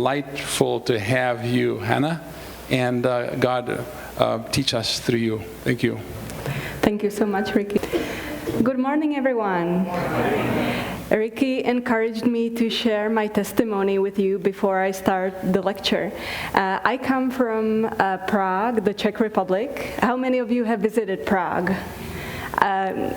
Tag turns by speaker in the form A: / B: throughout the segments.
A: delightful to have you, Hana, and God teach us through you. Thank you.
B: Thank you so much, Ricky. Good morning, everyone. Ricky encouraged me to share my testimony with you before I start the lecture. I come from Prague, the Czech Republic. How many of you have visited Prague?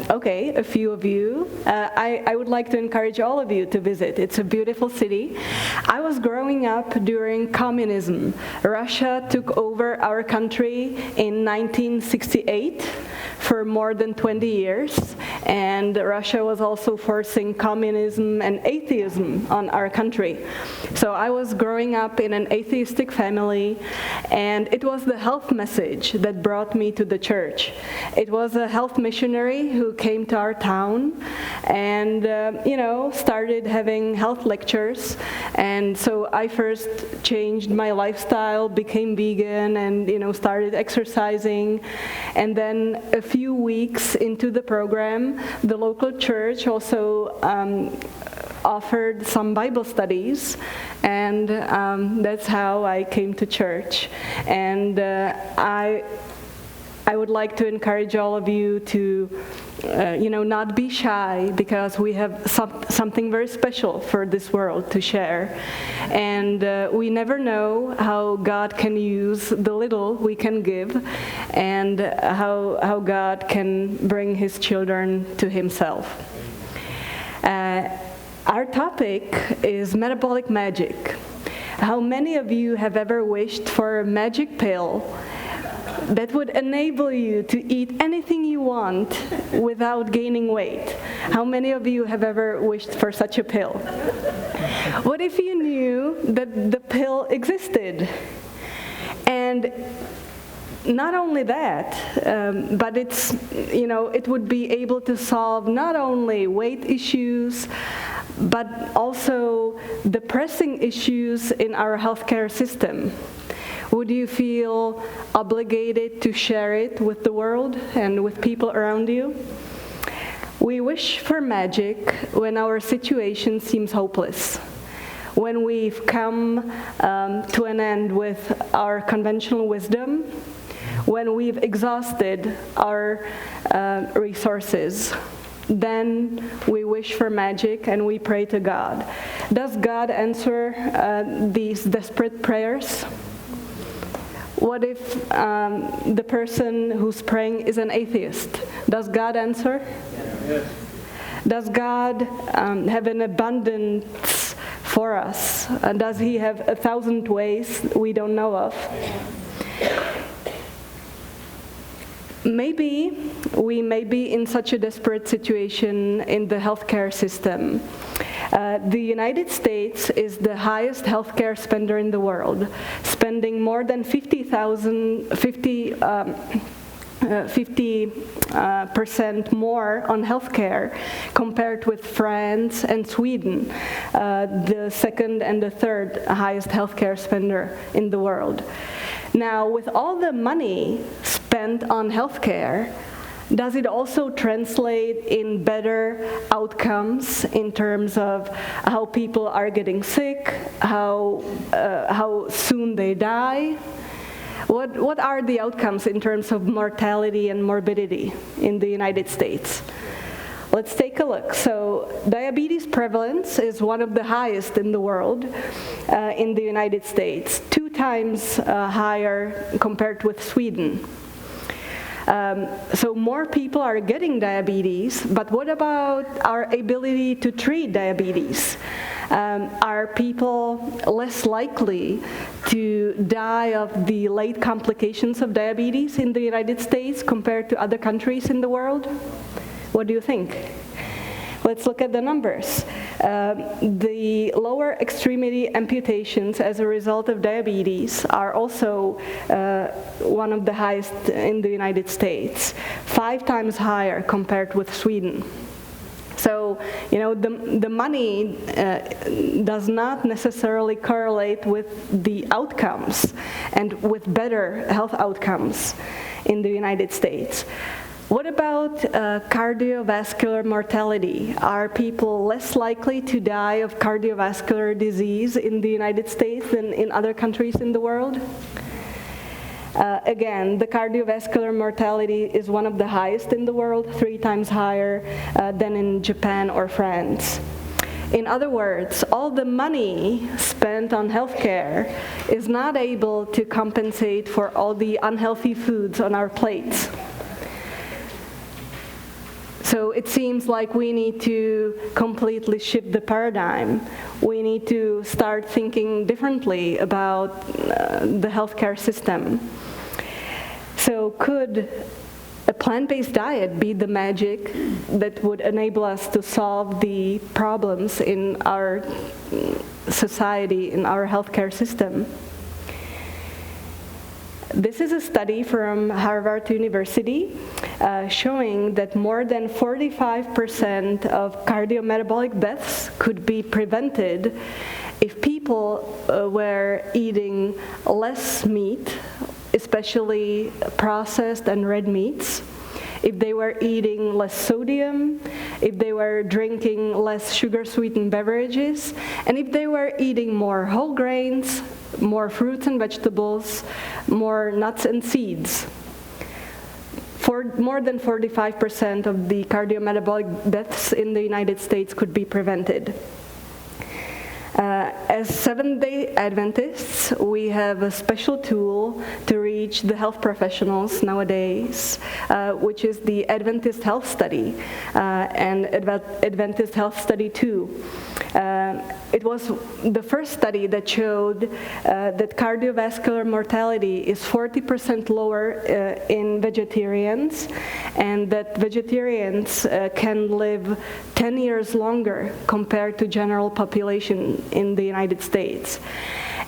B: Okay, a few of you. I would like to encourage all of you to visit. It's a beautiful city. I was growing up during communism. Russia took over our country in 1968 for more than 20 years, and Russia was also forcing communism and atheism on our country. So I was growing up in an atheistic family, and it was the health message that brought me to the church. It was a health missionary who came to our town and started having health lectures. And so I first changed my lifestyle, became vegan, and started exercising. And then a few weeks into the program, the local church also offered some Bible studies, and that's how I came to church. And I would like to encourage all of you to, not be shy, because we have something very special for this world to share. And we never know how God can use the little we can give, and how God can bring His children to Himself. Our topic is metabolic magic. How many of you have ever wished for a magic pill that would enable you to eat anything you want without gaining weight? How many of you have ever wished for such a pill? What if you knew that the pill existed? And not only that, but it would be able to solve not only weight issues, but also the pressing issues in our healthcare system. Would you feel obligated to share it with the world and with people around you? We wish for magic when our situation seems hopeless, when we've come to an end with our conventional wisdom, when we've exhausted our resources. Then we wish for magic and we pray to God. Does God answer these desperate prayers? What if the person who's praying is an atheist? Does God answer? Yes. Does God have an abundance for us? Does He have 1,000 ways we don't know of? Maybe we may be in such a desperate situation in the healthcare system. The United States is the highest healthcare spender in the world, spending more than 50% more on healthcare compared with France and Sweden, the second and the third highest healthcare spender in the world. Now, with all the money spent on healthcare, does it also translate in better outcomes in terms of how people are getting sick, how soon they die? What are the outcomes in terms of mortality and morbidity in the United States? Let's take a look. So diabetes prevalence is one of the highest in the world in the United States, 2 times higher compared with Sweden. So more people are getting diabetes, but what about our ability to treat diabetes? Are people less likely to die of the late complications of diabetes in the United States compared to other countries in the world? What do you think? Let's look at the numbers. The lower extremity amputations as a result of diabetes are also one of the highest in the United States, 5 times higher compared with Sweden. So, the money does not necessarily correlate with the outcomes and with better health outcomes in the United States. What about cardiovascular mortality? Are people less likely to die of cardiovascular disease in the United States than in other countries in the world? Again, the cardiovascular mortality is one of the highest in the world, 3 times higher than in Japan or France. In other words, all the money spent on healthcare is not able to compensate for all the unhealthy foods on our plates. So it seems like we need to completely shift the paradigm. We need to start thinking differently about the healthcare system. So could a plant-based diet be the magic that would enable us to solve the problems in our society, in our healthcare system? This is a study from Harvard University showing that more than 45% of cardiometabolic deaths could be prevented if people were eating less meat, especially processed and red meats, if they were eating less sodium, if they were drinking less sugar-sweetened beverages, and if they were eating more whole grains, more fruits and vegetables, more nuts and seeds. For more than 45% of the cardiometabolic deaths in the United States could be prevented. As Seventh-day Adventists, we have a special tool to reach the health professionals nowadays, which is the Adventist Health Study and Adventist Health Study 2. It was the first study that showed that cardiovascular mortality is 40% lower in vegetarians, and that vegetarians can live 10 years longer compared to general population in the United States.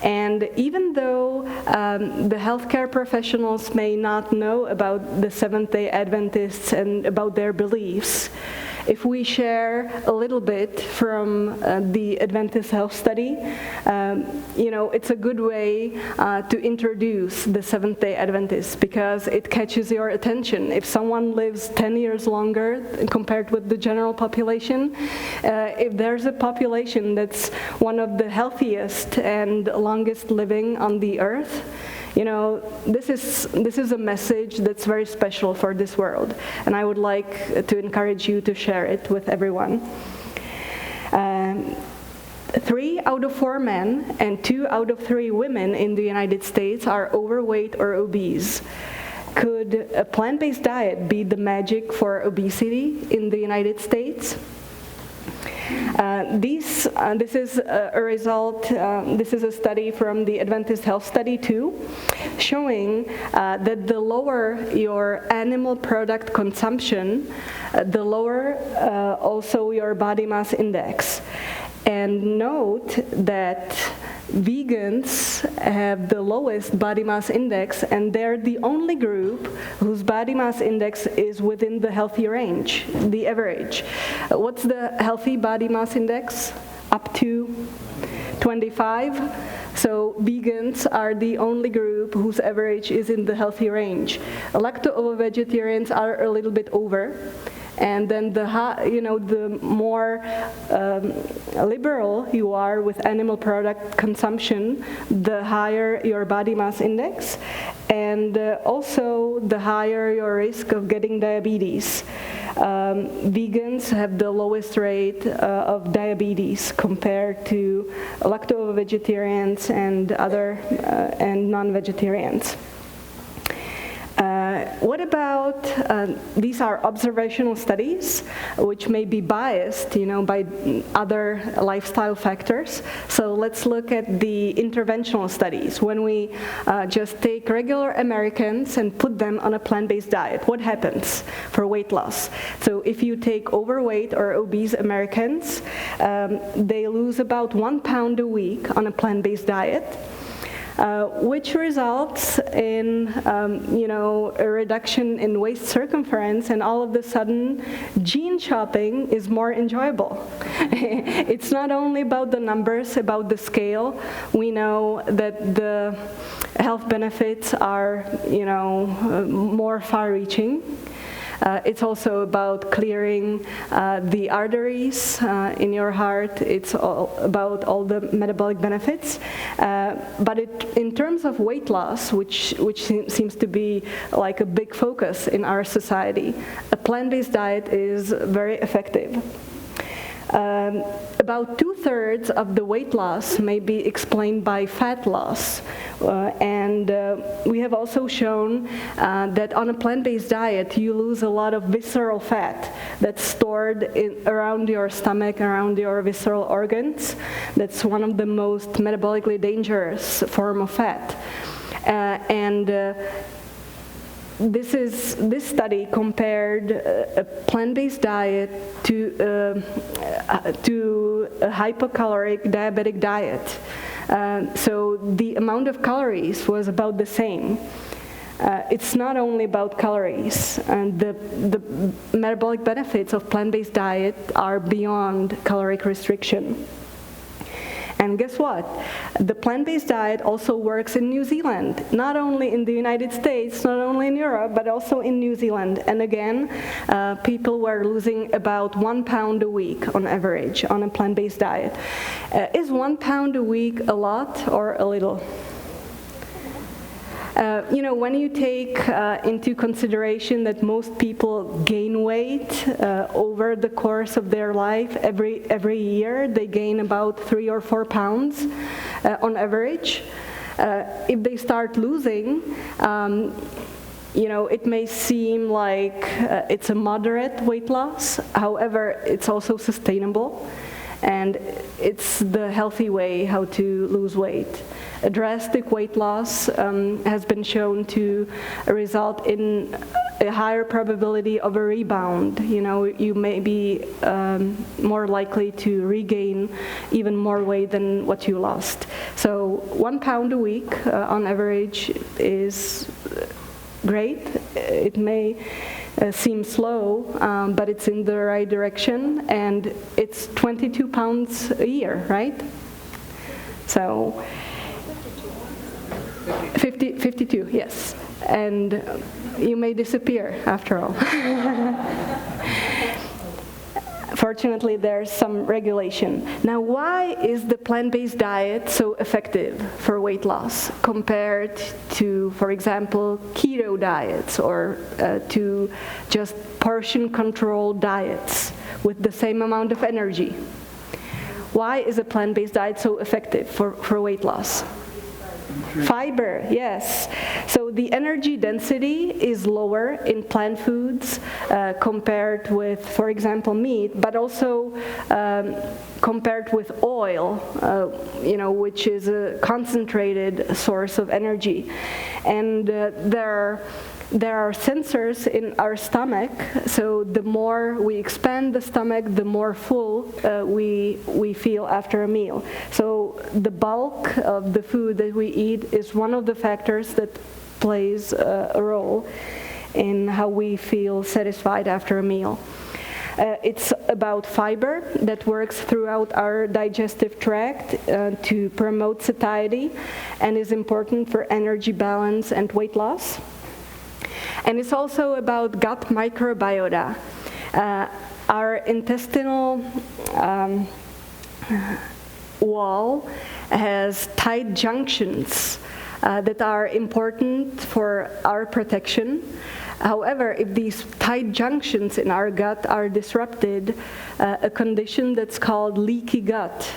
B: And even though the healthcare professionals may not know about the Seventh-day Adventists and about their beliefs, if we share a little bit from the Adventist Health Study, it's a good way to introduce the Seventh-day Adventists because it catches your attention. If someone lives 10 years longer compared with the general population, if there's a population that's one of the healthiest and longest living on the earth, this is a message that's very special for this world, and I would like to encourage you to share it with everyone. 3 out of 4 men and 2 out of 3 women in the United States are overweight or obese. Could a plant-based diet be the magic for obesity in the United States? This is a result, this is a study from the Adventist Health Study 2, showing that the lower your animal product consumption, the lower also your body mass index. And note that vegans have the lowest body mass index, and they're the only group whose body mass index is within the healthy range, the average. What's the healthy body mass index? Up to 25. So vegans are the only group whose average is in the healthy range. Lacto-ovo-vegetarians are a little bit over. And then the more liberal you are with animal product consumption, the higher your body mass index, and also the higher your risk of getting diabetes. Vegans have the lowest rate of diabetes compared to lacto-ovo-vegetarians and other and non-vegetarians. What about, these are observational studies, which may be biased, by other lifestyle factors. So let's look at the interventional studies. When we just take regular Americans and put them on a plant-based diet, what happens for weight loss? So if you take overweight or obese Americans, they lose about 1 pound a week on a plant-based diet. Which results in, a reduction in waist circumference, and all of a sudden, gene shopping is more enjoyable. It's not only about the numbers, about the scale. We know that the health benefits are, more far-reaching. It's also about clearing the arteries in your heart. It's all about all the metabolic benefits. But in terms of weight loss, which seems to be like a big focus in our society, a plant-based diet is very effective. About 2/3 of the weight loss may be explained by fat loss. And we have also shown that on a plant-based diet, you lose a lot of visceral fat that's stored around your stomach, around your visceral organs. That's one of the most metabolically dangerous form of fat. This study compared a plant-based diet to a hypocaloric diabetic diet. So the amount of calories was about the same. It's not only about calories, and the metabolic benefits of plant-based diet are beyond caloric restriction. And guess what? The plant-based diet also works in New Zealand, not only in the United States, not only in Europe, but also in New Zealand. And again, people were losing about 1 pound a week on average on a plant-based diet. Is 1 pound a week a lot or a little? When you take into consideration that most people gain weight over the course of their life, every year they gain about 3 or 4 pounds on average. If they start losing, it may seem like it's a moderate weight loss. However, it's also sustainable, and it's the healthy way how to lose weight. A drastic weight loss has been shown to result in a higher probability of a rebound. You may be more likely to regain even more weight than what you lost. So 1 pound a week on average is great. It may seem slow, but it's in the right direction, and it's 22 pounds a year, right? So 52, yes. And you may disappear after all. Fortunately, there's some regulation. Now, why is the plant-based diet so effective for weight loss compared to, for example, keto diets or to just portion-controlled diets with the same amount of energy? Why is a plant-based diet so effective for weight loss? Fiber, yes. So the energy density is lower in plant foods compared with, for example, meat, but also compared with oil, which is a concentrated source of energy. And there are sensors in our stomach, so the more we expand the stomach, the more full we feel after a meal. So the bulk of the food that we eat is one of the factors that plays a role in how we feel satisfied after a meal. It's about fiber that works throughout our digestive tract to promote satiety and is important for energy balance and weight loss. And it's also about gut microbiota. Our intestinal wall has tight junctions that are important for our protection. However, if these tight junctions in our gut are disrupted, a condition that's called leaky gut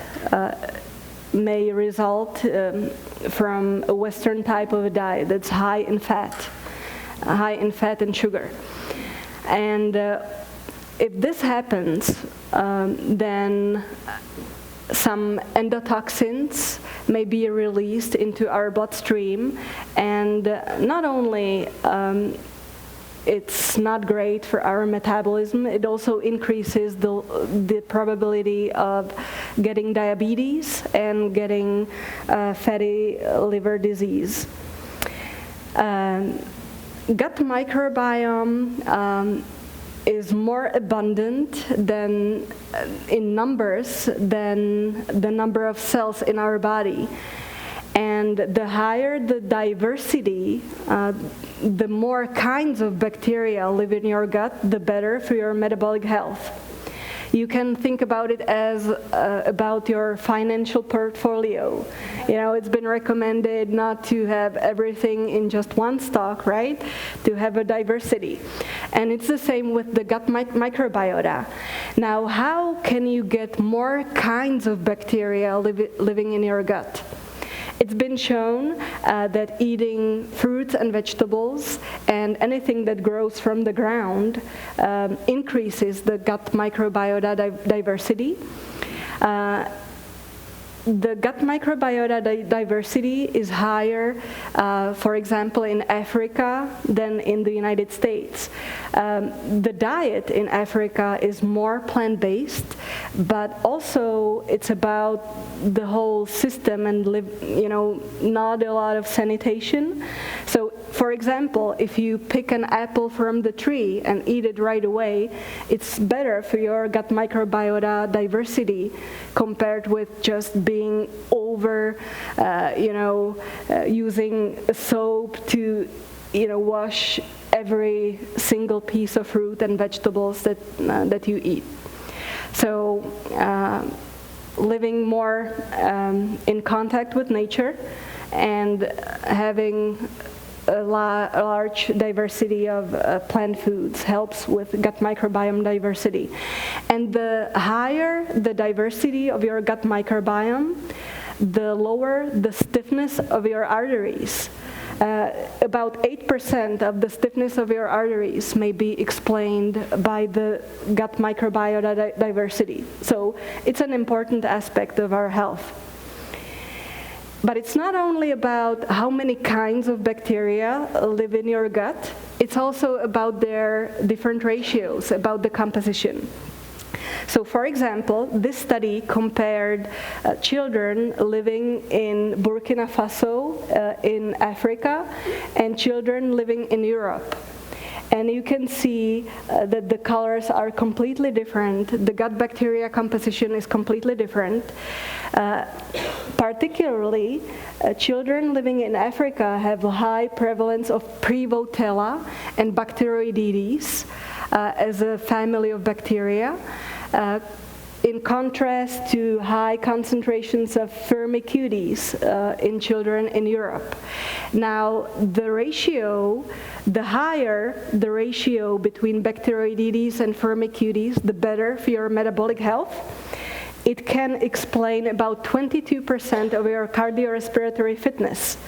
B: may result from a Western type of a diet that's high in fat and sugar. And if this happens, then some endotoxins may be released into our bloodstream, and not only it's not great for our metabolism, it also increases the probability of getting diabetes and getting fatty liver disease. Gut microbiome is more abundant than in numbers than the number of cells in our body. And the higher the diversity, the more kinds of bacteria live in your gut, the better for your metabolic health. You can think about it as about your financial portfolio. You know, it's been recommended not to have everything in just one stock, right? To have a diversity. And it's the same with the gut microbiota. Now, how can you get more kinds of bacteria living in your gut? It's been shown that eating fruits and vegetables and anything that grows from the ground increases the gut microbiota diversity. The gut microbiota diversity is higher, for example, in Africa than in the United States. The diet in Africa is more plant-based, but also it's about the whole system and not a lot of sanitation. So, for example, if you pick an apple from the tree and eat it right away, it's better for your gut microbiota diversity compared with just being over, using soap to, wash every single piece of fruit and vegetables that you eat. So, living more in contact with nature and having a large diversity of plant foods helps with gut microbiome diversity. And the higher the diversity of your gut microbiome, the lower the stiffness of your arteries. About 8% of the stiffness of your arteries may be explained by the gut microbiota diversity. So it's an important aspect of our health. But it's not only about how many kinds of bacteria live in your gut, it's also about their different ratios, about the composition. So, for example, this study compared children living in Burkina Faso in Africa and children living in Europe. And you can see that the colors are completely different. The gut bacteria composition is completely different. Particularly, children living in Africa have a high prevalence of Prevotella and Bacteroidetes as a family of bacteria, in contrast to high concentrations of Firmicutes in children in Europe. Now, the higher the ratio between Bacteroidetes and Firmicutes, the better for your metabolic health. It can explain about 22% of your cardiorespiratory fitness.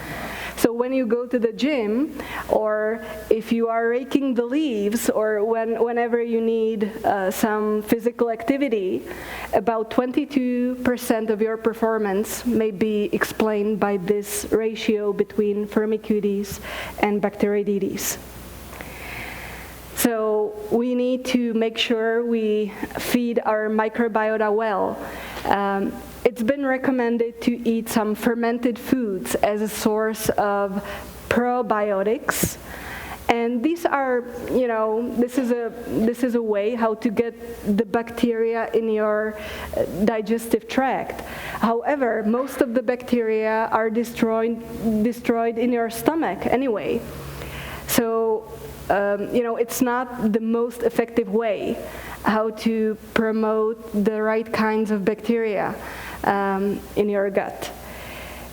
B: So when you go to the gym, or if you are raking the leaves, or whenever you need some physical activity, about 22% of your performance may be explained by this ratio between Firmicutes and Bacteroidetes. So we need to make sure we feed our microbiota well. It's been recommended to eat some fermented foods as a source of probiotics. And these are, this is a way how to get the bacteria in your digestive tract. However, most of the bacteria are destroyed in your stomach anyway. So, it's not the most effective way how to promote the right kinds of bacteria in your gut.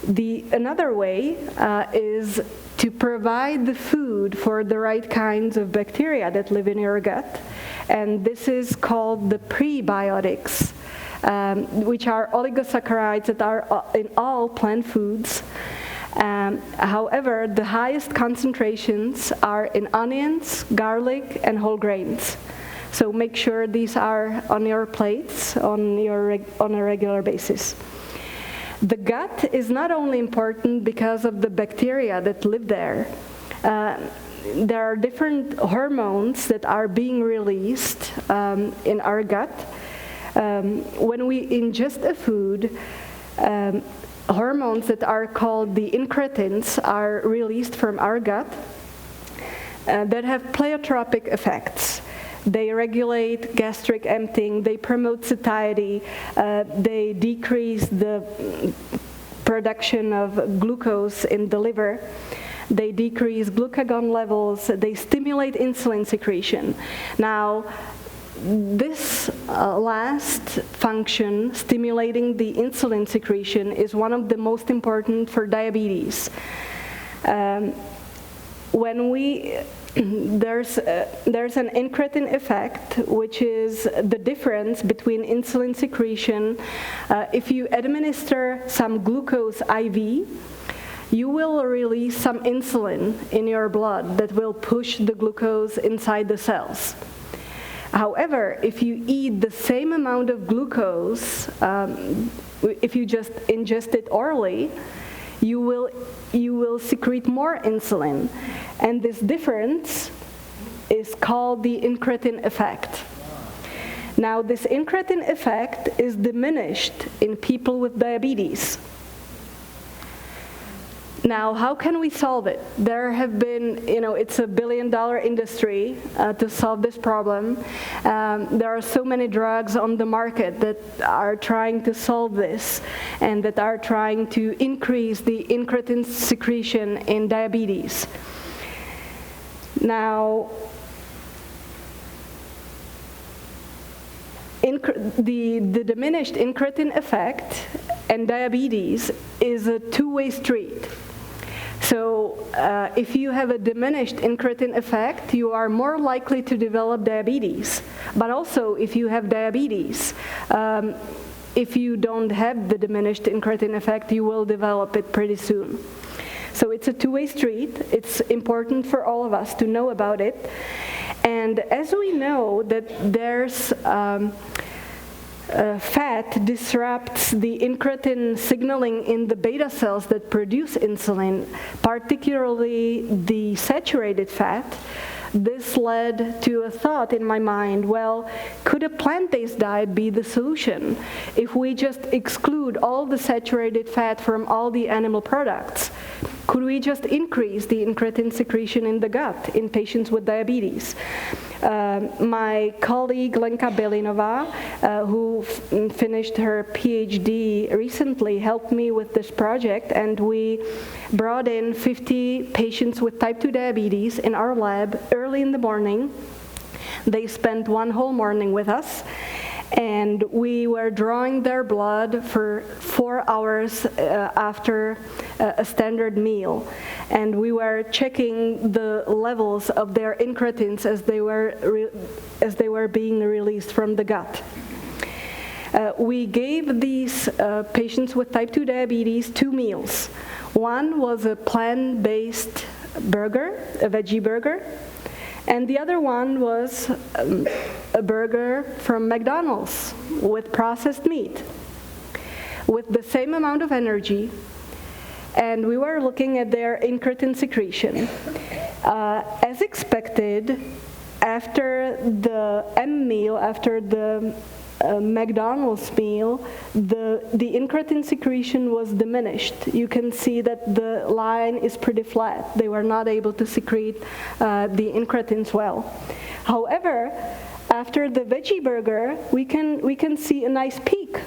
B: Another way is to provide the food for the right kinds of bacteria that live in your gut. And this is called the prebiotics, which are oligosaccharides that are in all plant foods. However, the highest concentrations are in onions, garlic, and whole grains. So make sure these are on your plates on a regular basis. The gut is not only important because of the bacteria that live there. There are different hormones that are being released in our gut. When we ingest a food, hormones that are called the incretins are released from our gut that have pleiotropic effects. They regulate gastric emptying, they promote satiety, they decrease the production of glucose in the liver. They decrease glucagon levels. They stimulate insulin secretion. Now, this last function, stimulating the insulin secretion, is one of the most important for diabetes. There's an incretin effect, which is the difference between insulin secretion. If you administer some glucose IV, you will release some insulin in your blood that will push the glucose inside the cells. However, if you eat the same amount of glucose, if you just ingest it orally, you will secrete more insulin. And this difference is called the incretin effect. Now, this incretin effect is diminished in people with diabetes. Now, how can we solve it? There have been, it's a billion-dollar industry to solve this problem. There are so many drugs on the market that are trying to solve this and that are trying to increase the incretin secretion in diabetes. Now, the diminished incretin effect and diabetes is a two-way street. So if you have a diminished incretin effect, you are more likely to develop diabetes. But also, if you have diabetes, if you don't have the diminished incretin effect, you will develop it pretty soon. So it's a two-way street. It's important for all of us to know about it. And as we know that there's fat disrupts the incretin signaling in the beta cells that produce insulin, particularly the saturated fat. This led to a thought in my mind, well, could a plant-based diet be the solution? If we just exclude all the saturated fat from all the animal products, could we just increase the incretin secretion in the gut in patients with diabetes? My colleague Lenka Belinova, who finished her PhD recently, helped me with this project, and we brought in 50 patients with type 2 diabetes in our lab early in the morning. They spent one whole morning with us, and we were drawing their blood for 4 hours after a standard meal. And we were checking the levels of their incretins as they were being released from the gut. We gave these patients with type 2 diabetes 2 meals. One was a plant-based burger, a veggie burger, and the other one was a burger from McDonald's with processed meat, with the same amount of energy. And we were looking at their incretin secretion. As expected, after the M meal, after the McDonald's meal, the incretin secretion was diminished. You can see that the line is pretty flat. They were not able to secrete the incretins well. However, after the veggie burger, we can see a nice peak.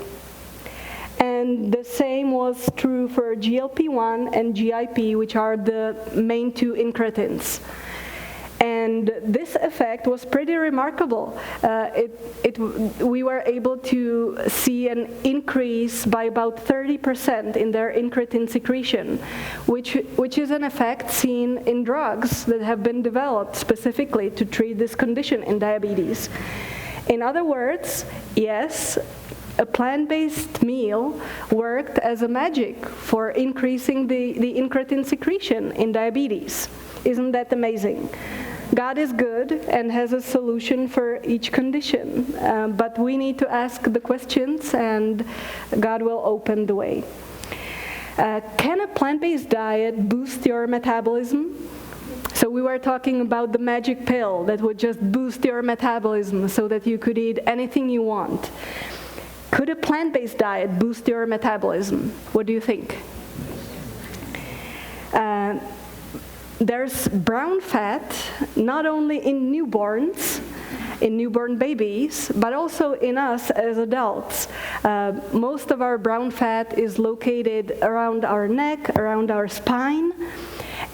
B: And the same was true for GLP-1 and GIP, which are the main 2 incretins. And this effect was pretty remarkable. We were able to see an increase by about 30% in their incretin secretion, which is an effect seen in drugs that have been developed specifically to treat this condition in diabetes. In other words, yes, a plant-based meal worked as a magic for increasing the incretin secretion in diabetes. Isn't that amazing? God is good and has a solution for each condition, but we need to ask the questions and God will open the way. Can a plant-based diet boost your metabolism? So we were talking about the magic pill that would just boost your metabolism so that you could eat anything you want. Could a plant-based diet boost your metabolism? What do you think? There's brown fat not only in newborns in newborn babies, but also in us as adults. Most of our brown fat is located around our neck, around our spine,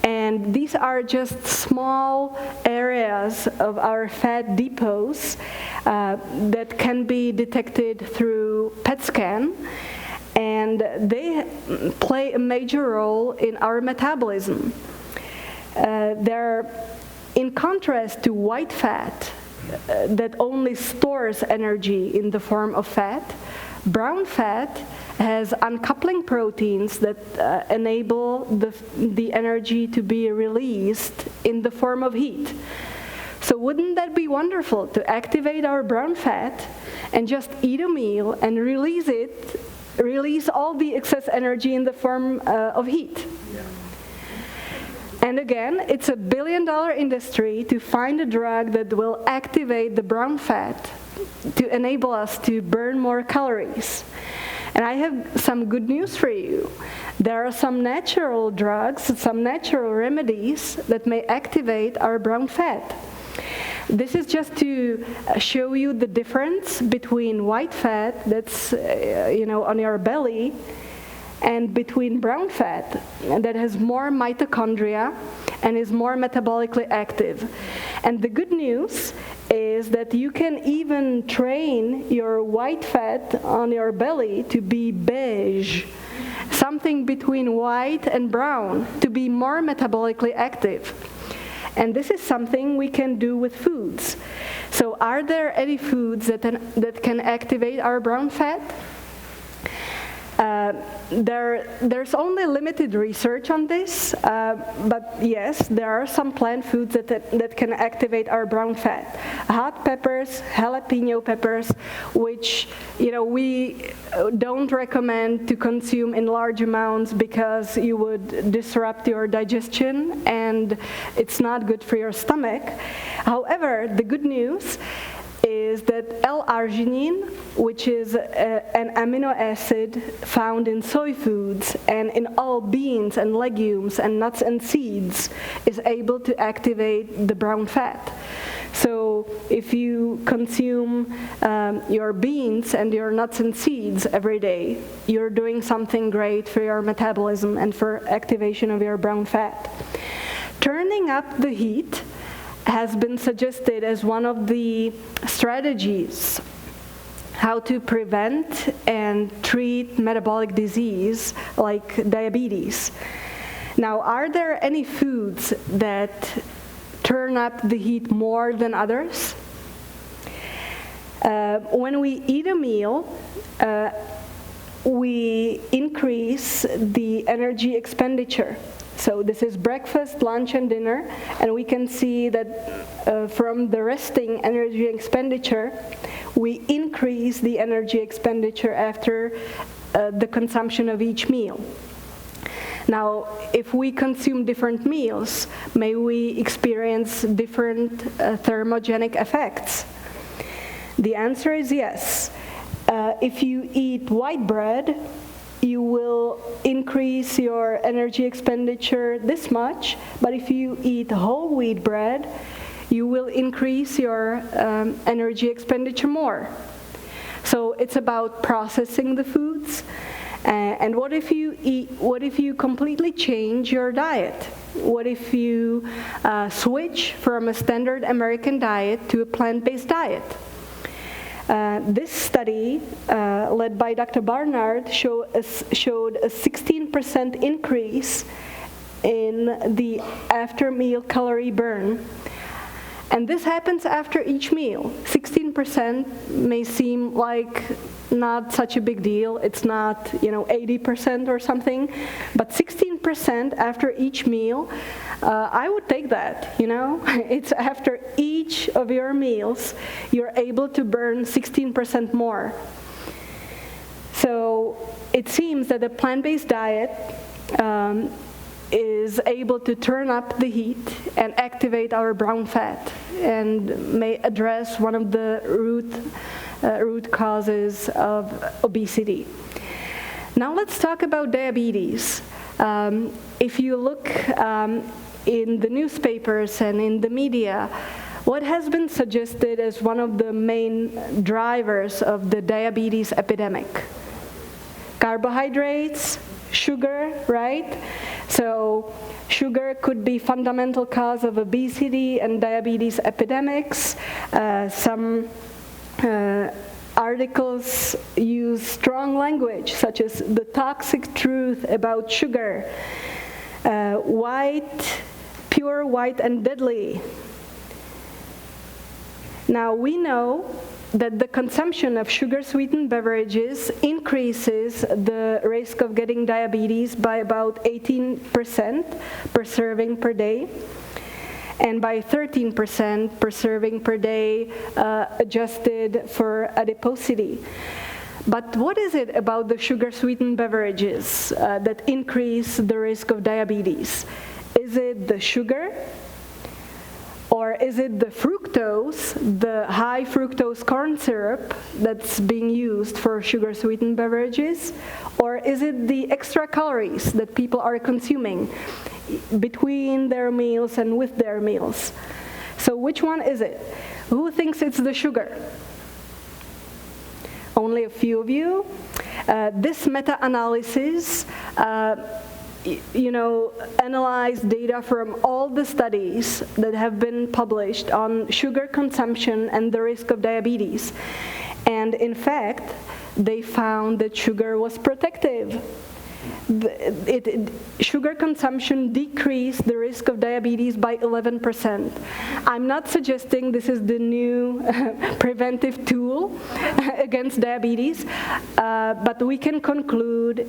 B: and these are just small areas of our fat depots that can be detected through PET scan, and they play a major role in our metabolism. They're in contrast to white fat that only stores energy in the form of fat. Brown fat has uncoupling proteins that enable the energy to be released in the form of heat. So wouldn't that be wonderful to activate our brown fat and just eat a meal and release all the excess energy in the form of heat? Yeah. And again, it's $1 billion industry to find a drug that will activate the brown fat to enable us to burn more calories. And I have some good news for you. There are some natural drugs, some natural remedies that may activate our brown fat. This is just to show you the difference between white fat that's on your belly and between brown fat that has more mitochondria and is more metabolically active. And the good news is that you can even train your white fat on your belly to be beige, something between white and brown, to be more metabolically active. And this is something we can do with foods. So are there any foods that can activate our brown fat? There's only limited research on this, but yes, there are some plant foods that can activate our brown fat. Hot peppers, jalapeno peppers, which we don't recommend to consume in large amounts because you would disrupt your digestion and it's not good for your stomach. However, the good news is that L-arginine, which is an amino acid found in soy foods and in all beans and legumes and nuts and seeds, is able to activate the brown fat. So if you consume your beans and your nuts and seeds every day, you're doing something great for your metabolism and for activation of your brown fat. Turning up the heat has been suggested as one of the strategies how to prevent and treat metabolic disease like diabetes. Now, are there any foods that turn up the heat more than others? When we eat a meal, we increase the energy expenditure. So this is breakfast, lunch, and dinner, and we can see that from the resting energy expenditure, we increase the energy expenditure after the consumption of each meal. Now, if we consume different meals, may we experience different thermogenic effects? The answer is yes. If you eat white bread, you will increase your energy expenditure this much, but if you eat whole wheat bread, you will increase your energy expenditure more. So it's about processing the foods. And what if you completely change your diet? What if you switch from a standard American diet to a plant-based diet? This study, led by Dr. Barnard, showed a 16% increase in the after-meal calorie burn. And this happens after each meal. 16% may seem like not such a big deal. It's not, 80% or something. But 16% after each meal, I would take that, It's after each of your meals, you're able to burn 16% more. So it seems that a plant-based diet is able to turn up the heat and activate our brown fat and may address one of the root causes of obesity. Now let's talk about diabetes. If you look in the newspapers and in the media, What has been suggested as one of the main drivers of the diabetes epidemic? Carbohydrates, sugar, right? So sugar could be fundamental cause of obesity and diabetes epidemics. Some articles use strong language, such as the toxic truth about sugar, pure, white, and deadly. Now, we know that the consumption of sugar-sweetened beverages increases the risk of getting diabetes by about 18% per serving per day, and by 13% per serving per day adjusted for adiposity. But what is it about the sugar-sweetened beverages that increase the risk of diabetes? Is it the sugar? Or is it the fructose, the high fructose corn syrup that's being used for sugar-sweetened beverages? Or is it the extra calories that people are consuming between their meals and with their meals? So which one is it? Who thinks it's the sugar? Only a few of you. This meta-analysis analyze data from all the studies that have been published on sugar consumption and the risk of diabetes. And in fact, they found that sugar was protective. Sugar consumption decreased the risk of diabetes by 11%. I'm not suggesting this is the new preventive tool against diabetes, but we can conclude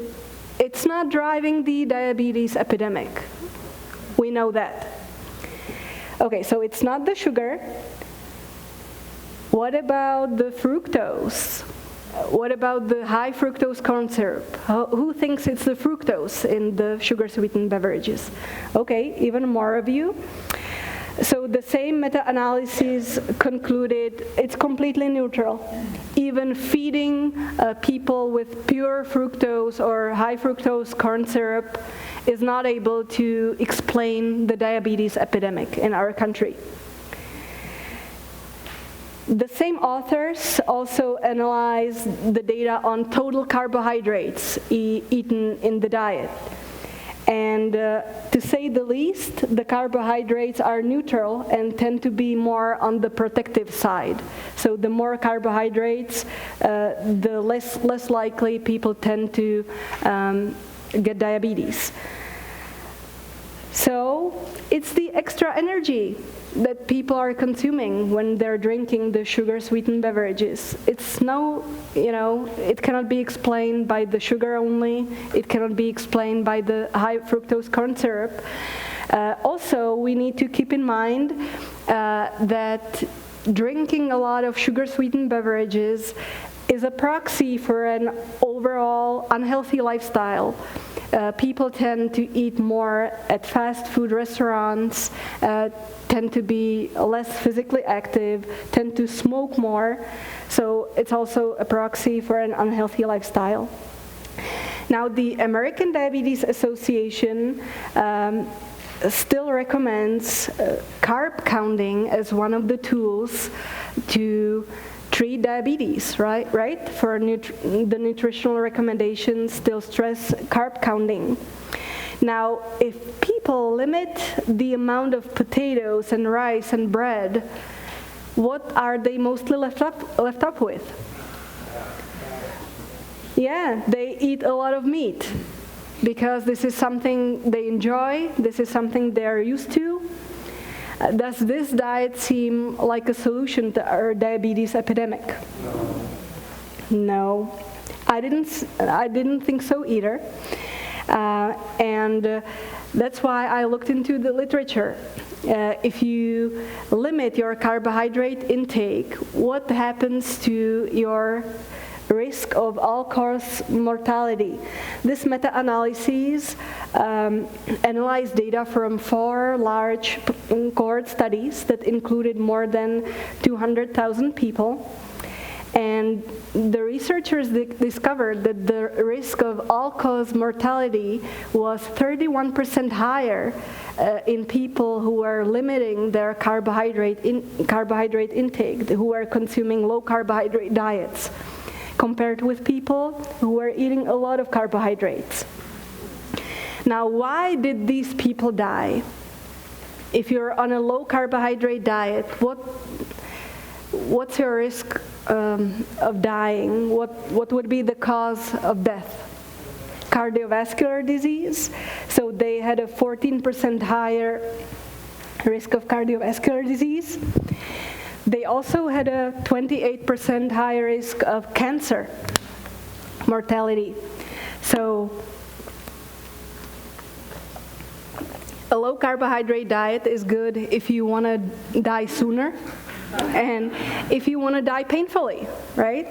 B: it's not driving the diabetes epidemic. We know that. Okay, so it's not the sugar. What about the fructose? What about the high fructose corn syrup? Who thinks it's the fructose in the sugar-sweetened beverages? Okay, even more of you. So the same meta-analysis concluded it's completely neutral. Even feeding people with pure fructose or high fructose corn syrup is not able to explain the diabetes epidemic in our country. The same authors also analyzed the data on total carbohydrates eaten in the diet. And to say the least, the carbohydrates are neutral and tend to be more on the protective side. So the more carbohydrates, the less likely people tend to get diabetes. So it's the extra energy that people are consuming when they're drinking the sugar-sweetened beverages. It's it cannot be explained by the sugar only. It cannot be explained by the high fructose corn syrup. Also, we need to keep in mind that drinking a lot of sugar-sweetened beverages is a proxy for an overall unhealthy lifestyle. People tend to eat more at fast food restaurants, tend to be less physically active, tend to smoke more. So it's also a proxy for an unhealthy lifestyle. Now, the American Diabetes Association still recommends carb counting as one of the tools to treat diabetes, right? For the nutritional recommendations still stress carb counting. Now, if people limit the amount of potatoes and rice and bread, what are they mostly left up with? Yeah, they eat a lot of meat because this is something they enjoy, this is something they're used to. Does this diet seem like a solution to our diabetes epidemic? No. I didn't think so either. And that's why I looked into the literature. If you limit your carbohydrate intake, what happens to your risk of all-cause mortality? This meta-analysis analyzed data from 4 large cohort studies that included more than 200,000 people. And the researchers discovered that the risk of all-cause mortality was 31% higher in people who are limiting their carbohydrate intake, who are consuming low-carbohydrate diets, compared with people who are eating a lot of carbohydrates. Now, why did these people die? If you're on a low-carbohydrate diet, what's your risk of dying? What would be the cause of death? Cardiovascular disease. So they had a 14% higher risk of cardiovascular disease. They also had a 28% higher risk of cancer mortality. So a low-carbohydrate diet is good if you want to die sooner and if you want to die painfully, right?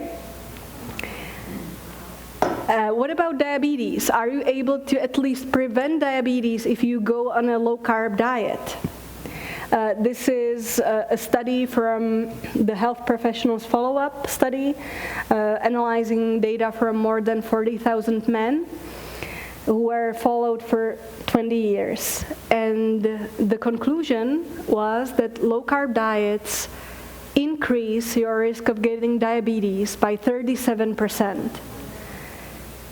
B: What about diabetes? Are you able to at least prevent diabetes if you go on a low-carb diet? This is a study from the Health Professionals Follow-Up study, analyzing data from more than 40,000 men who were followed for 20 years. And the conclusion was that low-carb diets increase your risk of getting diabetes by 37%.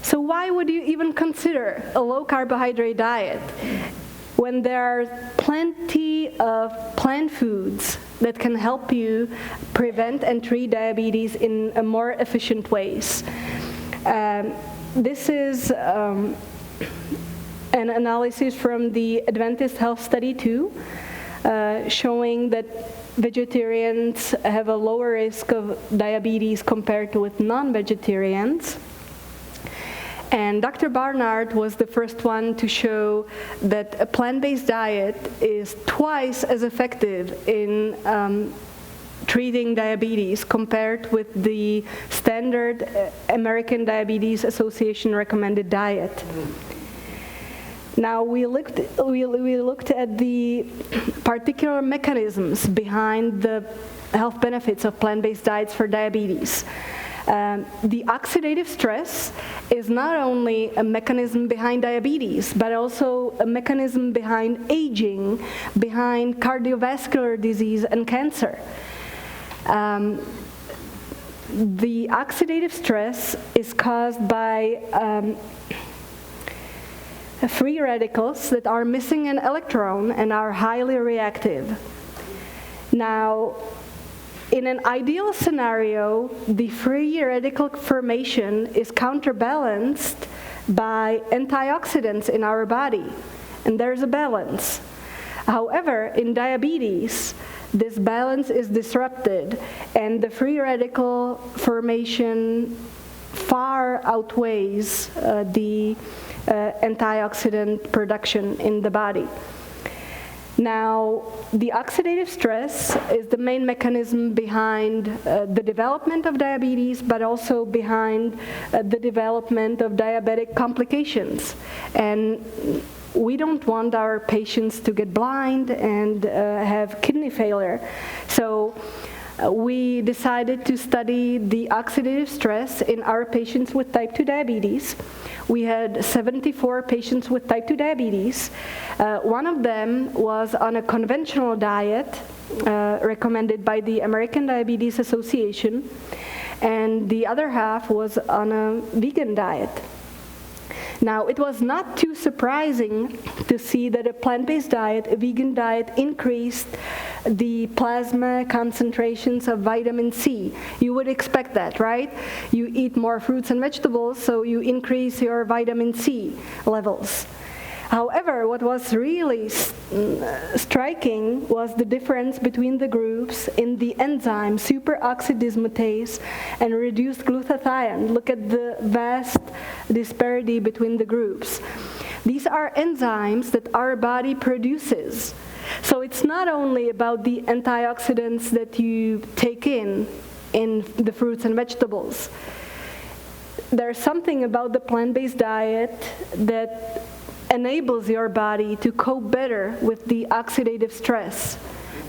B: So why would you even consider a low-carbohydrate diet when there are plenty of plant foods that can help you prevent and treat diabetes in a more efficient ways? This is an analysis from the Adventist Health Study 2, showing that vegetarians have a lower risk of diabetes compared with non-vegetarians. And Dr. Barnard was the first one to show that a plant-based diet is twice as effective in treating diabetes compared with the standard American Diabetes Association recommended diet. Now we looked at the particular mechanisms behind the health benefits of plant-based diets for diabetes. The oxidative stress is not only a mechanism behind diabetes, but also a mechanism behind aging, behind cardiovascular disease and cancer. The oxidative stress is caused by free radicals that are missing an electron and are highly reactive. Now, in an ideal scenario, the free radical formation is counterbalanced by antioxidants in our body, and there's a balance. However, in diabetes, this balance is disrupted, and the free radical formation far outweighs the antioxidant production in the body. Now, the oxidative stress is the main mechanism behind the development of diabetes, but also behind the development of diabetic complications. And we don't want our patients to get blind and have kidney failure. So we decided to study the oxidative stress in our patients with type 2 diabetes. We had 74 patients with type 2 diabetes. One of them was on a conventional diet recommended by the American Diabetes Association, and the other half was on a vegan diet. Now, it was not too surprising to see that a plant-based diet, a vegan diet, increased the plasma concentrations of vitamin C. You would expect that, right? You eat more fruits and vegetables, so you increase your vitamin C levels. However, what was really striking was the difference between the groups in the enzyme superoxidismutase and reduced glutathione. Look at the vast disparity between the groups. These are enzymes that our body produces. So it's not only about the antioxidants that you take in the fruits and vegetables. There's something about the plant-based diet that enables your body to cope better with the oxidative stress.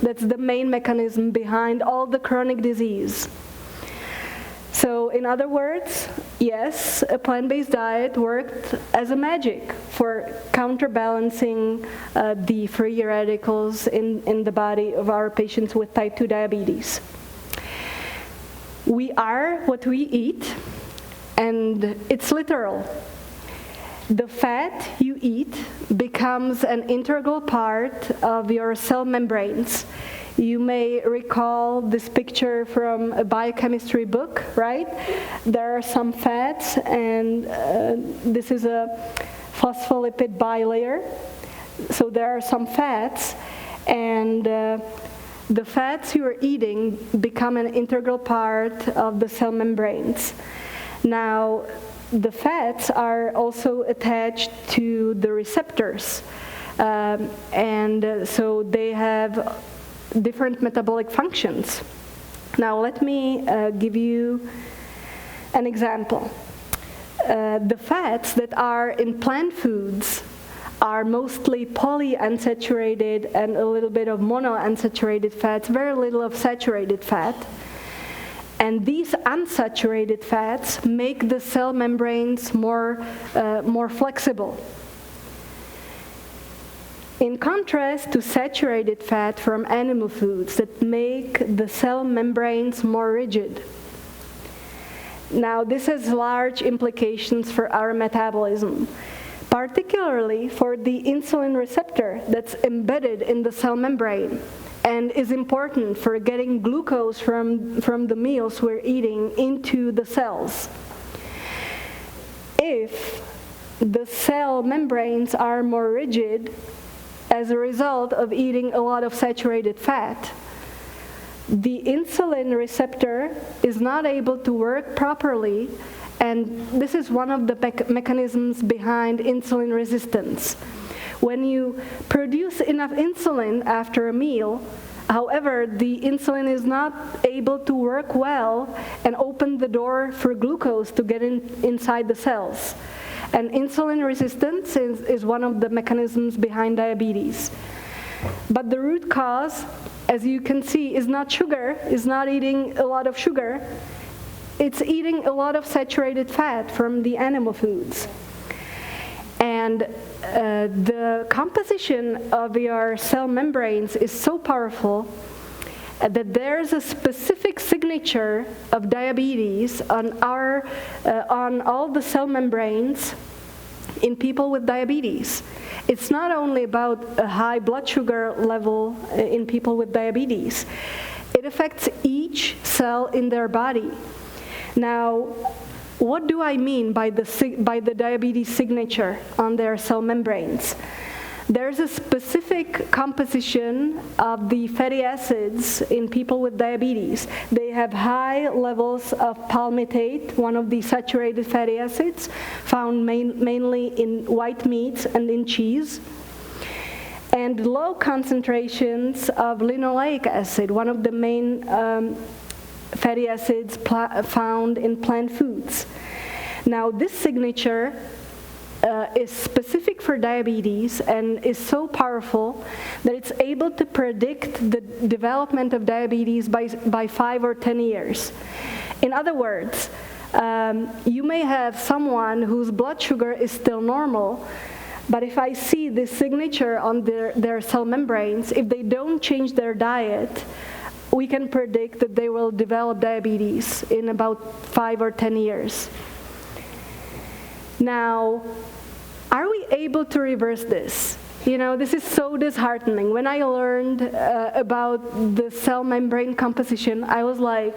B: That's the main mechanism behind all the chronic disease. So in other words, yes, a plant-based diet worked as a magic for counterbalancing the free radicals in the body of our patients with type 2 diabetes. We are what we eat, and it's literal. The fat you eat becomes an integral part of your cell membranes. You may recall this picture from a biochemistry book, right? There are some fats, and this is a phospholipid bilayer. So there are some fats, and the fats you are eating become an integral part of the cell membranes. Now, the fats are also attached to the receptors, and so they have different metabolic functions. Now let me give you an example. The fats that are in plant foods are mostly polyunsaturated and a little bit of monounsaturated fats, very little of saturated fat. And these unsaturated fats make the cell membranes more flexible. In contrast to saturated fat from animal foods that make the cell membranes more rigid. Now, this has large implications for our metabolism, particularly for the insulin receptor that's embedded in the cell membrane and is important for getting glucose from the meals we're eating into the cells. If the cell membranes are more rigid, as a result of eating a lot of saturated fat, the insulin receptor is not able to work properly, and this is one of the mechanisms behind insulin resistance. When you produce enough insulin after a meal, however, the insulin is not able to work well and open the door for glucose to get inside the cells. And insulin resistance is one of the mechanisms behind diabetes. But the root cause, as you can see, is not sugar, is not eating a lot of sugar. It's eating a lot of saturated fat from the animal foods. And the composition of your cell membranes is so powerful that there's a specific signature of diabetes on all the cell membranes in people with diabetes. It's not only about a high blood sugar level in people with diabetes. It affects each cell in their body. Now, what do I mean by the diabetes signature on their cell membranes? There's a specific composition of the fatty acids in people with diabetes. They have high levels of palmitate, one of the saturated fatty acids, found mainly in white meats and in cheese, and low concentrations of linoleic acid, one of the main fatty acids found in plant foods. Now, this signature is specific for diabetes and is so powerful that it's able to predict the development of diabetes by 5 or 10 years. In other words, you may have someone whose blood sugar is still normal, but if I see this signature on their cell membranes, if they don't change their diet, we can predict that they will develop diabetes in about 5 or 10 years. Now, are we able to reverse this? You know, this is so disheartening. When I learned about the cell membrane composition, I was like,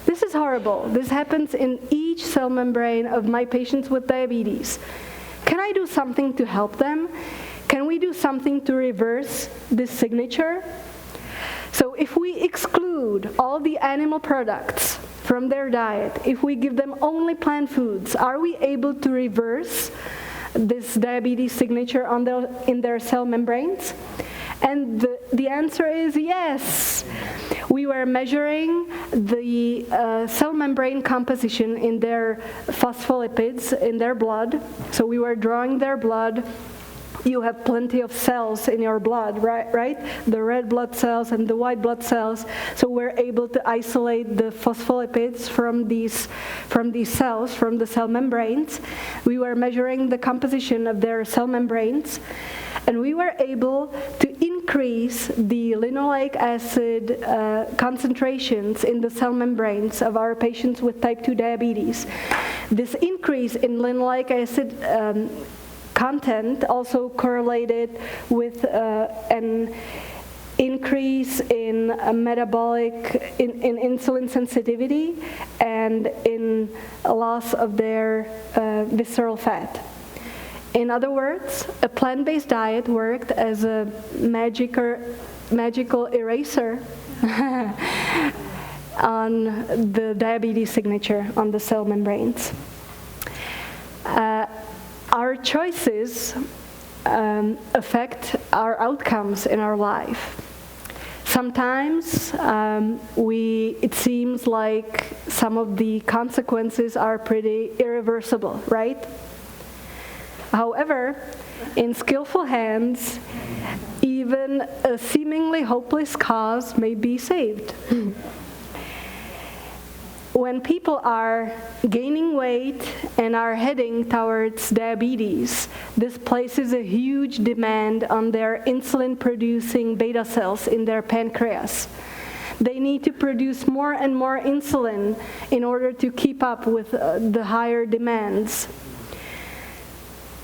B: this is horrible. This happens in each cell membrane of my patients with diabetes. Can I do something to help them? Can we do something to reverse this signature? So if we exclude all the animal products from their diet, if we give them only plant foods, are we able to reverse this diabetes signature in their cell membranes? And the answer is yes. We were measuring the cell membrane composition in their phospholipids, in their blood. So we were drawing their blood you have plenty of cells in your blood, right? The red blood cells and the white blood cells. So we're able to isolate the phospholipids from these cells, from the cell membranes. We were measuring the composition of their cell membranes, and we were able to increase the linoleic acid concentrations in the cell membranes of our patients with type 2 diabetes. This increase in linoleic acid content also correlated with an increase in metabolic, in insulin sensitivity, and in a loss of their visceral fat. In other words, a plant-based diet worked as a magical eraser on the diabetes signature on the cell membranes. Our choices affect our outcomes in our life. Sometimes it seems like some of the consequences are pretty irreversible, right? However, in skillful hands, even a seemingly hopeless cause may be saved. When people are gaining weight and are heading towards diabetes, this places a huge demand on their insulin-producing beta cells in their pancreas. They need to produce more and more insulin in order to keep up with the higher demands.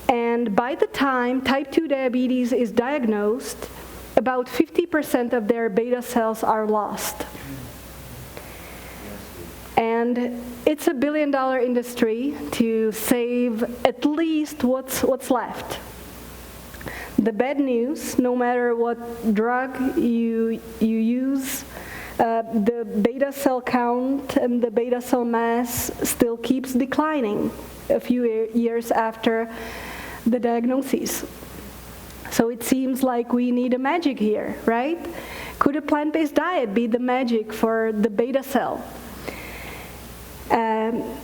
B: And by the time type 2 diabetes is diagnosed, about 50% of their beta cells are lost. And it's a billion-dollar industry to save at least what's left. The bad news, no matter what drug you use, the beta cell count and the beta cell mass still keeps declining a few years after the diagnosis. So it seems like we need a magic here, right? Could a plant-based diet be the magic for the beta cell?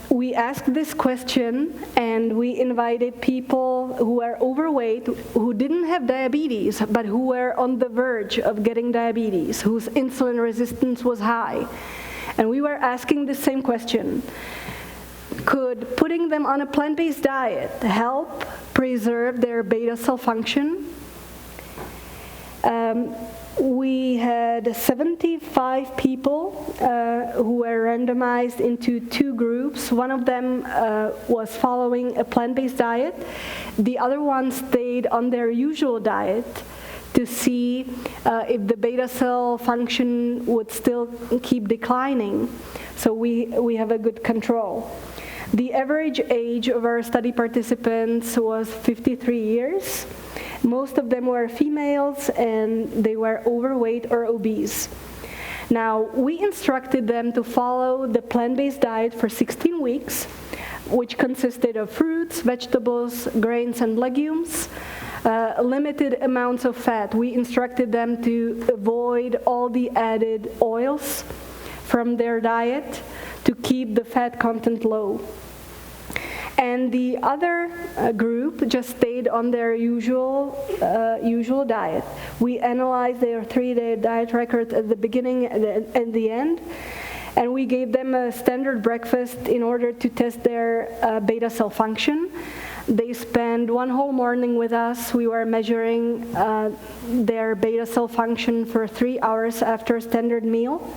B: We asked this question, and we invited people who are overweight, who didn't have diabetes, but who were on the verge of getting diabetes, whose insulin resistance was high. And we were asking the same question. Could putting them on a plant-based diet help preserve their beta cell function? We had 75 people who were randomized into two groups. One of them was following a plant-based diet. The other one stayed on their usual diet to see if the beta cell function would still keep declining. So we have a good control. The average age of our study participants was 53 years. Most of them were females, and they were overweight or obese. Now, we instructed them to follow the plant-based diet for 16 weeks, which consisted of fruits, vegetables, grains, and legumes, limited amounts of fat. We instructed them to avoid all the added oils from their diet to keep the fat content low. And the other group just stayed on their usual diet. We analyzed their 3-day diet record at the beginning and the end, and we gave them a standard breakfast in order to test their beta cell function. They spent one whole morning with us. We were measuring their beta cell function for 3 hours after a standard meal.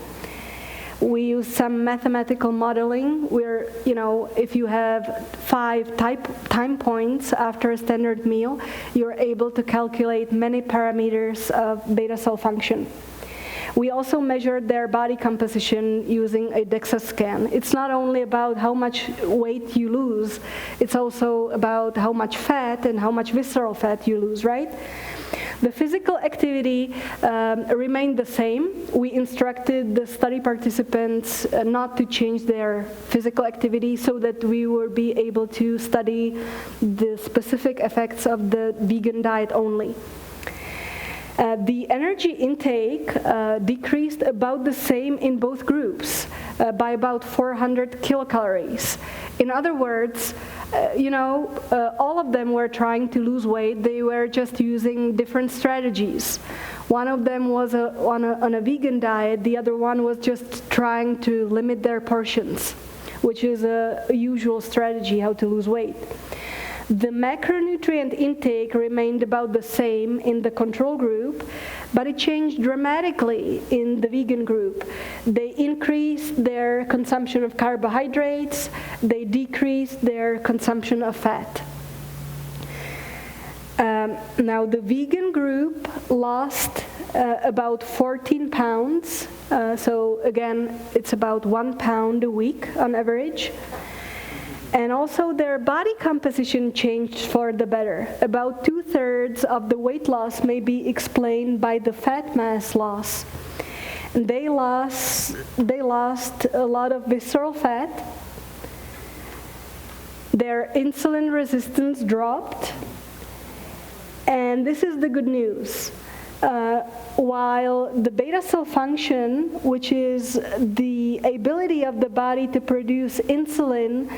B: We use some mathematical modeling where, if you have 5 time points after a standard meal, you're able to calculate many parameters of beta cell function. We also measured their body composition using a DEXA scan. It's not only about how much weight you lose, it's also about how much fat and how much visceral fat you lose, right? The physical activity remained the same. We instructed the study participants not to change their physical activity so that we would be able to study the specific effects of the vegan diet only. The energy intake decreased about the same in both groups by about 400 kilocalories. In other words, All of them were trying to lose weight. They were just using different strategies. One of them was on a vegan diet. The other one was just trying to limit their portions, which is a usual strategy how to lose weight. The macronutrient intake remained about the same in the control group, but it changed dramatically in the vegan group. They increased their consumption of carbohydrates, they decreased their consumption of fat. Now the vegan group lost about 14 pounds, so again it's about 1 pound a week on average. And also their body composition changed for the better. About 2/3 of the weight loss may be explained by the fat mass loss. And they lost a lot of visceral fat. Their insulin resistance dropped. And this is the good news. While the beta cell function, which is the ability of the body to produce insulin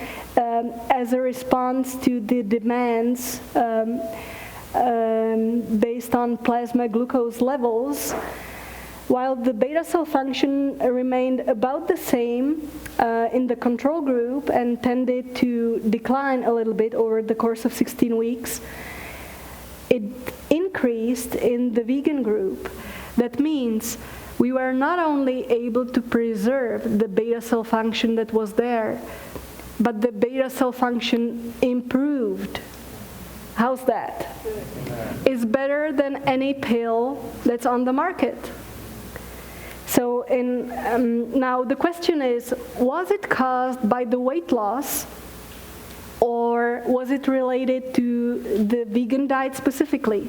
B: as a response to the demands based on plasma glucose levels, while the beta cell function remained about the same in the control group and tended to decline a little bit over the course of 16 weeks, it increased in the vegan group. That means we were not only able to preserve the beta cell function that was there, but the beta cell function improved. How's that? It's better than any pill that's on the market. So now the question is, was it caused by the weight loss, or was it related to the vegan diet specifically?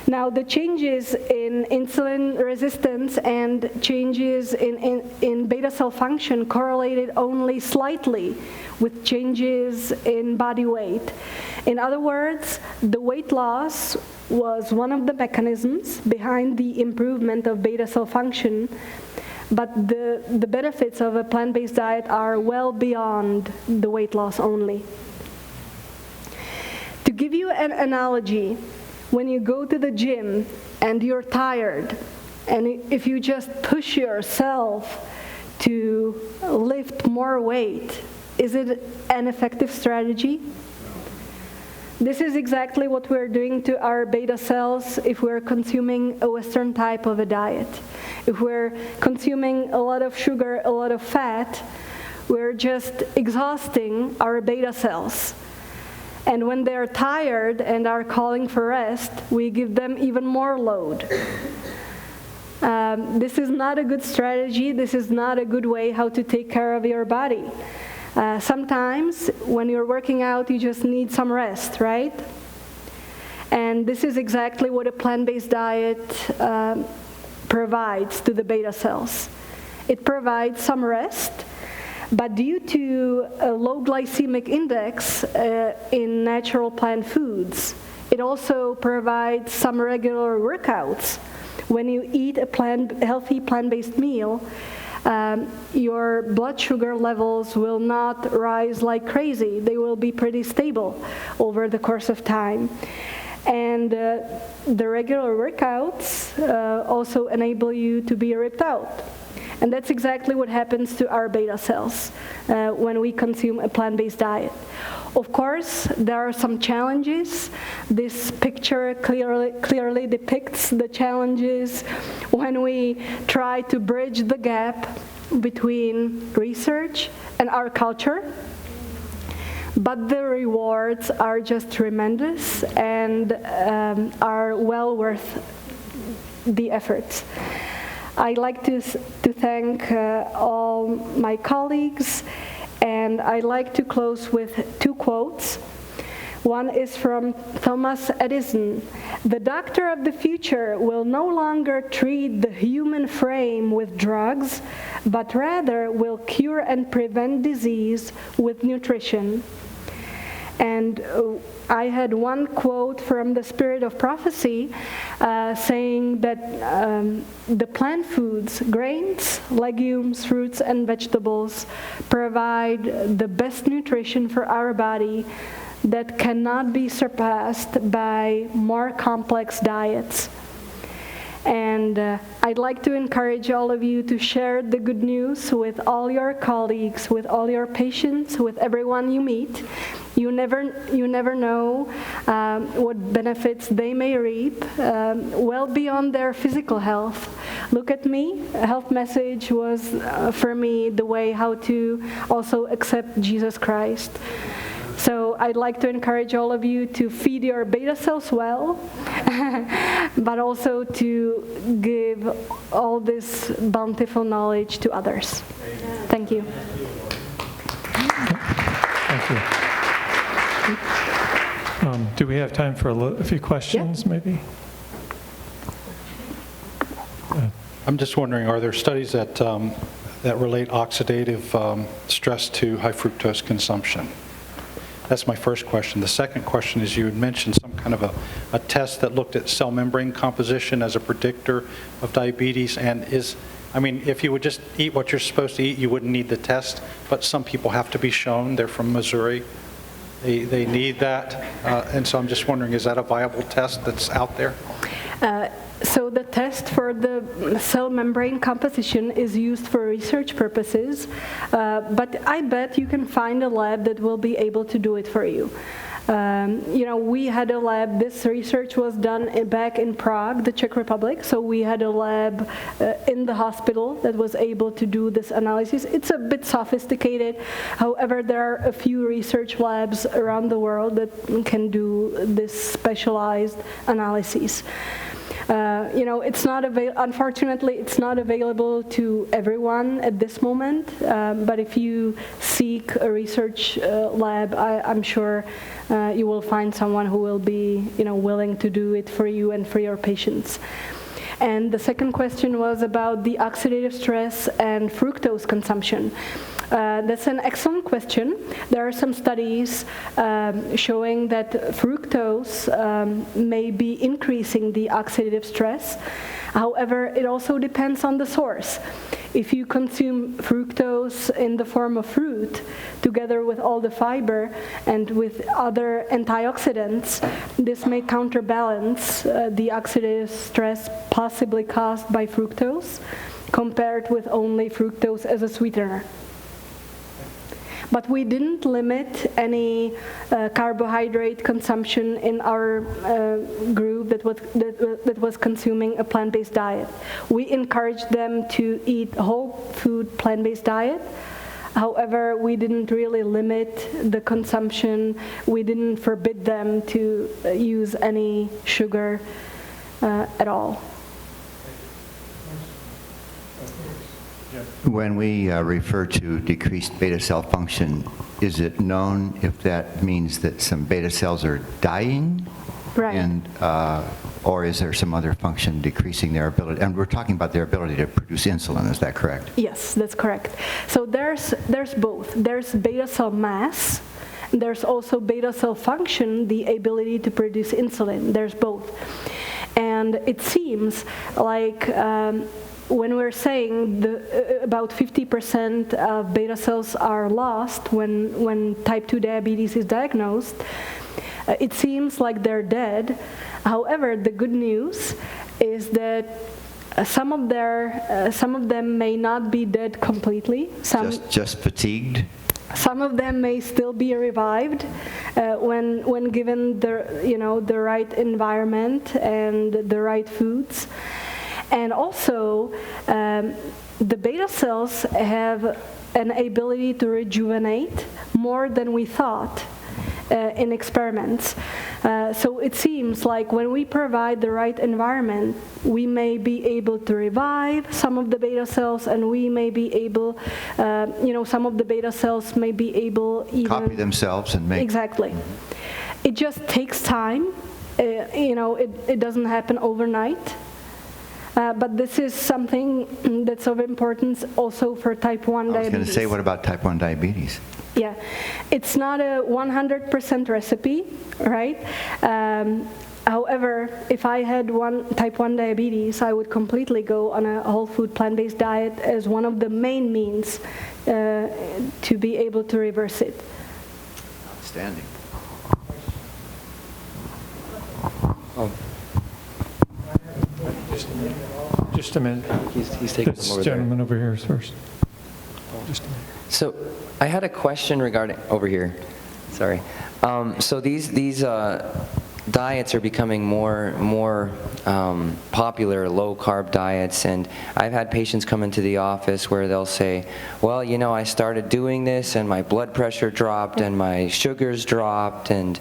B: Now, the changes in insulin resistance and changes in beta cell function correlated only slightly with changes in body weight. In other words, the weight loss was one of the mechanisms behind the improvement of beta cell function, but the benefits of a plant-based diet are well beyond the weight loss only. To give you an analogy, when you go to the gym and you're tired, and if you just push yourself to lift more weight, is it an effective strategy? This is exactly what we're doing to our beta cells if we're consuming a Western type of a diet. If we're consuming a lot of sugar, a lot of fat, we're just exhausting our beta cells. And when they're tired and are calling for rest, we give them even more load. This is not a good strategy. This is not a good way how to take care of your body. Sometimes when you're working out, you just need some rest, right? And this is exactly what a plant-based diet provides to the beta cells. It provides some rest, but due to a low glycemic index in natural plant foods, it also provides some regular workouts. When you eat a healthy plant-based meal, your blood sugar levels will not rise like crazy. They will be pretty stable over the course of time. And the regular workouts also enable you to be ripped out. And that's exactly what happens to our beta cells when we consume a plant-based diet. Of course, there are some challenges. This picture clearly depicts the challenges when we try to bridge the gap between research and our culture. But the rewards are just tremendous and are well worth the efforts. I'd like to thank all my colleagues, and I'd like to close with two quotes. One is from Thomas Edison. "The doctor of the future will no longer treat the human frame with drugs, but rather will cure and prevent disease with nutrition." And I had one quote from the Spirit of Prophecy saying that the plant foods, grains, legumes, fruits, and vegetables provide the best nutrition for our body that cannot be surpassed by more complex diets. And I'd like to encourage all of you to share the good news with all your colleagues, with all your patients, with everyone you meet. You never know what benefits they may reap well beyond their physical health. Look at me. A health message was for me the way how to also accept Jesus Christ. So I'd like to encourage all of you to feed your beta cells well, but also to give all this bountiful knowledge to others. Thank you.
C: Thank you. Do we have time for a few questions, maybe?
D: I'm just wondering, are there studies that relate oxidative stress to high fructose consumption? That's my first question. The second question is, you had mentioned some kind of a test that looked at cell membrane composition as a predictor of diabetes. And if you would just eat what you're supposed to eat, you wouldn't need the test. But some people have to be shown. They're from Missouri. They need that. And so I'm just wondering, is that a viable test that's out there?
B: So the test for the cell membrane composition is used for research purposes, but I bet you can find a lab that will be able to do it for you. We had a lab, this research was done back in Prague, the Czech Republic, so we had a lab in the hospital that was able to do this analysis. It's a bit sophisticated, however, there are a few research labs around the world that can do this specialized analysis. Unfortunately, it's not available to everyone at this moment, but if you seek a research lab, I'm sure you will find someone who will be, willing to do it for you and for your patients. And the second question was about the oxidative stress and fructose consumption. That's an excellent question. There are some studies showing that fructose may be increasing the oxidative stress. However, it also depends on the source. If you consume fructose in the form of fruit, together with all the fiber and with other antioxidants, this may counterbalance the oxidative stress possibly caused by fructose, compared with only fructose as a sweetener. But we didn't limit any carbohydrate consumption in our group that was consuming a plant-based diet. We encouraged them to eat whole food plant-based diet. However, we didn't really limit the consumption. We didn't forbid them to use any sugar at all.
E: When we refer to decreased beta cell function, is it known if that means that some beta cells are dying?
B: Right.
E: And, or is there some other function decreasing their ability? And we're talking about their ability to produce insulin, is that correct?
B: Yes, that's correct. So there's both. There's beta cell mass. There's also beta cell function, the ability to produce insulin. There's both. And it seems like when we're saying about 50% of beta cells are lost when type 2 diabetes is diagnosed, it seems like they're dead. However, the good news is that some of them may not be dead completely.
E: Just fatigued?
B: Some of them may still be revived when given the right environment and the right foods. And also, the beta cells have an ability to rejuvenate more than we thought in experiments. So it seems like when we provide the right environment, we may be able to revive some of the beta cells, and we may be able, some of the beta cells may be able even...
E: Copy themselves and make...
B: Exactly. It just takes time. It doesn't happen overnight. But this is something that's of importance also for type 1
E: I was
B: diabetes.
E: going to say, what about type 1 diabetes?
B: Yeah, it's not a 100% recipe, right? However, if I had type 1 diabetes, I would completely go on a whole food plant-based diet as one of the main means to be able to reverse it.
E: Outstanding.
C: Just a minute.
F: He's taking them
C: This
F: over there.
C: gentleman over here is first. Just a minute.
F: So I had a question regarding, over here, sorry. So these diets are becoming more popular, low-carb diets, and I've had patients come into the office where they'll say, well, you know, I started doing this and my blood pressure dropped and my sugars dropped and,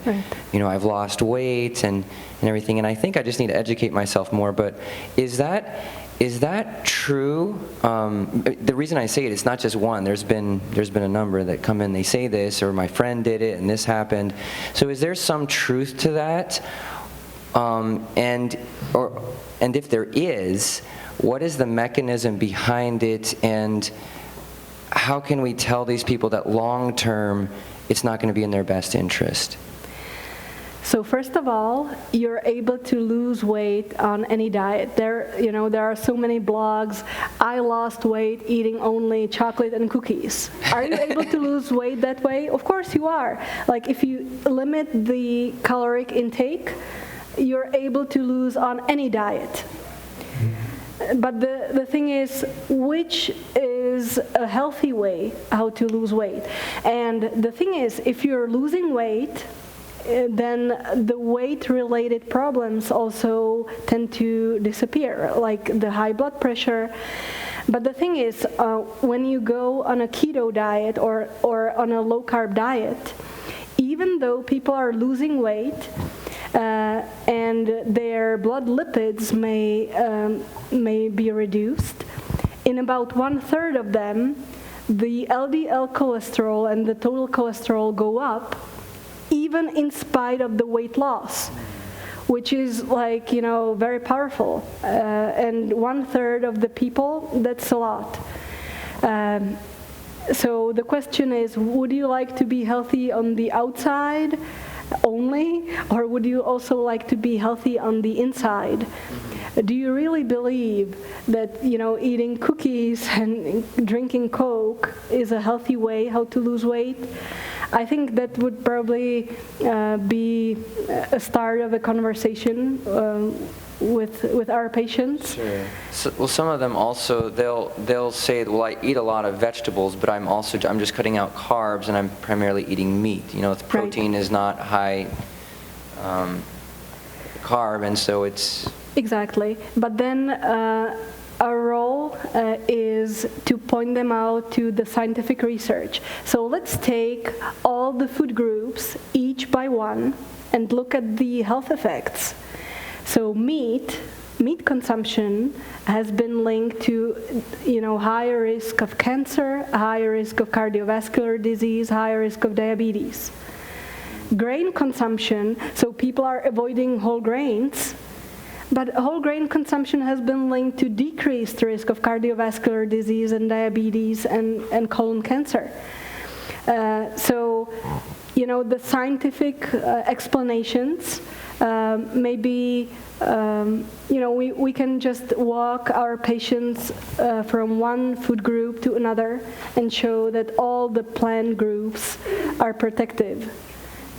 F: you know, I've lost weight and everything, and I think I just need to educate myself more, but is that true? The reason I say it, it's not just one. There's been a number that come in, they say this, or my friend did it, and this happened. So is there some truth to that? And if there is, what is the mechanism behind it, and how can we tell these people that long term it's not going to be in their best interest?
B: So first of all, you're able to lose weight on any diet. There are so many blogs. I lost weight eating only chocolate and cookies. Are you able to lose weight that way? Of course you are. Like if you limit the caloric intake, you're able to lose on any diet. But the thing is, which is a healthy way how to lose weight? And the thing is, if you're losing weight, then the weight-related problems also tend to disappear, like the high blood pressure. But the thing is, when you go on a keto diet or on a low-carb diet, even though people are losing weight and their blood lipids may be reduced, in about 1/3 of them, the LDL cholesterol and the total cholesterol go up, even in spite of the weight loss, which is like, very powerful. And 1/3 of the people, that's a lot. So the question is, would you like to be healthy on the outside only, or would you also like to be healthy on the inside? Do you really believe that, eating cookies and drinking Coke is a healthy way how to lose weight? I think that would probably be a start of a conversation with our patients.
F: Sure. So, well, some of them also they'll say, well, I eat a lot of vegetables, but I'm just cutting out carbs and I'm primarily eating meat. The protein is not high carb, and so it's
B: exactly. But then our role is to point them out to the scientific research. So let's take all the food groups, each by one, and look at the health effects. So meat consumption has been linked to, higher risk of cancer, higher risk of cardiovascular disease, higher risk of diabetes. Grain consumption, so people are avoiding whole grains, but whole grain consumption has been linked to decreased risk of cardiovascular disease and diabetes and colon cancer. So, the scientific explanations, maybe, we can just walk our patients from one food group to another and show that all the plant groups are protective,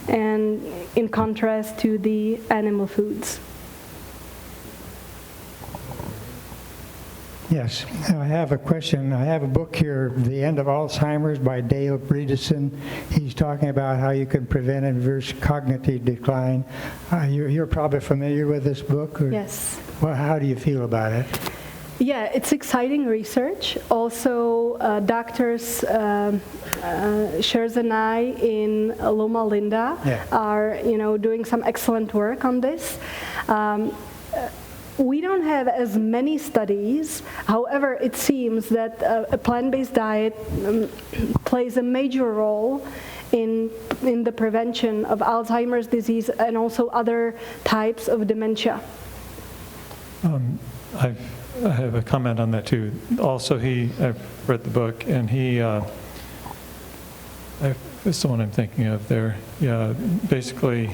B: and in contrast to the animal foods.
G: Yes, I have a question. I have a book here, The End of Alzheimer's by Dale Bredesen. He's talking about how you can prevent and reverse cognitive decline. You're probably familiar with this book? Or?
B: Yes.
G: Well, how do you feel about it?
B: Yeah, it's exciting research. Also, doctors Scherz and I in Loma Linda are, doing some excellent work on this. We don't have as many studies. However, it seems that a plant-based diet plays a major role in the prevention of Alzheimer's disease and also other types of dementia.
C: I have a comment on that too. Also, I've read the book, and it's the one I'm thinking of there. Yeah, basically,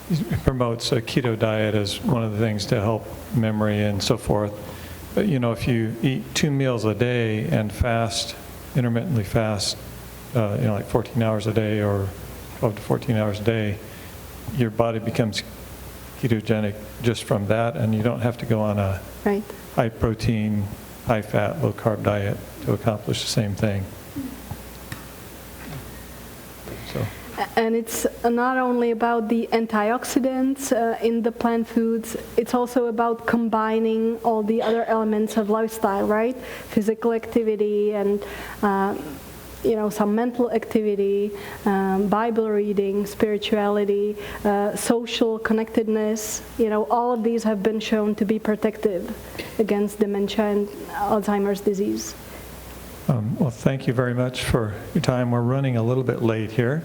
C: he promotes a keto diet as one of the things to help memory and so forth. But if you eat 2 meals a day and fast, intermittently fast, like 14 hours a day or 12 to 14 hours a day, your body becomes ketogenic just from that, and you don't have to go on a
B: Right.
C: high protein, high fat, low carb diet to accomplish the same thing. So.
B: And it's not only about the antioxidants in the plant foods, it's also about combining all the other elements of lifestyle, right? Physical activity and some mental activity, Bible reading, spirituality, social connectedness. All of these have been shown to be protective against dementia and Alzheimer's disease.
C: Well, thank you very much for your time. We're running a little bit late here.